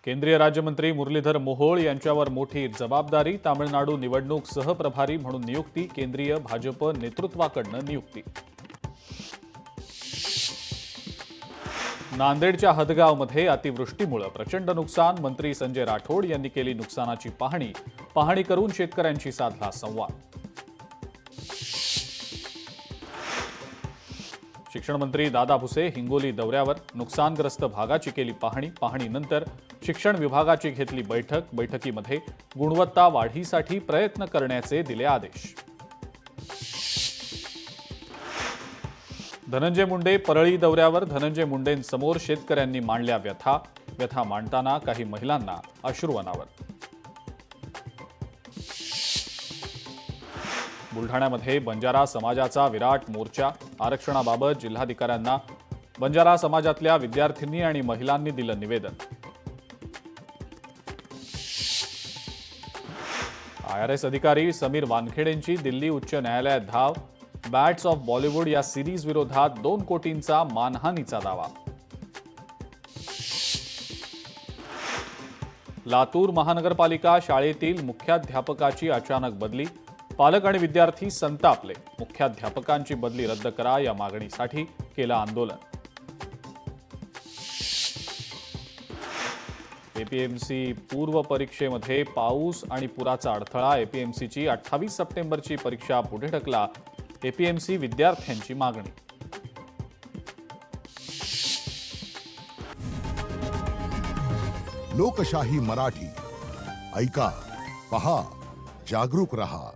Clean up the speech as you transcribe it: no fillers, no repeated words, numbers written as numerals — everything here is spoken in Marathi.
केंद्रीय राज्यमंत्री मुरलीधर मोहोळ यांच्यावर मोठी जबाबदारी। तामिळनाडू निवडणूक सहप्रभारी म्हणून नियुक्ती। केंद्रीय भाजप नेतृत्वाकडून नियुक्ती। नांदेडच्या हदगावमध्ये अतिवृष्टीमुळे प्रचंड नुकसान। मंत्री संजय राठोड यांनी केली नुकसानाची पाहणी करून शेतकऱ्यांशी साधला संवाद। शिक्षण मंत्री दादा भुसे हिंगोली दौऱ्यावर। नुकसानग्रस्त भागाची केली पाहणीनंतर शिक्षण विभागाची घेतली बैठक। बैठकीमध्ये गुणवत्ता वाढीसाठी प्रयत्न करण्याचे दिले आदेश। धनंजय मुंडे परळी दौऱ्यावर। धनंजय मुंडेंसमोर शेतकऱ्यांनी मांडल्या व्यथा मांडताना काही महिलांना अश्रू अनावर। बुलढाण्यामध्ये बंजारा समाजाचा विराट मोर्चा। आरक्षणाबाबत जिल्हाधिकाऱ्यांना बंजारा समाजातल्या विद्यार्थिनी आणि महिलांनी दिलं निवेदन। IRS अधिकारी समीर वानखेडेंची दिल्ली उच्च न्यायालयात धाव। बॅट्स ऑफ बॉलिवूड या सिरीज विरोधात 2 कोटींचा मानहानीचा दावा। लातूर महानगरपालिका शाळेतील मुख्याध्यापकाची अचानक बदली। पालक आणि विद्यार्थी संतापले। मुख्याध्यापकांची बदली रद्द करा या मागणीसाठी केलं आंदोलन। एपीएमसी पूर्व परीक्षेमध्ये पाऊस आणि पुराचा अडथळा। एपीएमसीची 28 सप्टेंबरची परीक्षा पुढे ढकला। एपीएमसी विद्यार्थ्यांची मागणी। लोकशाही मराठी ऐका, पहा, जागरूक रहा।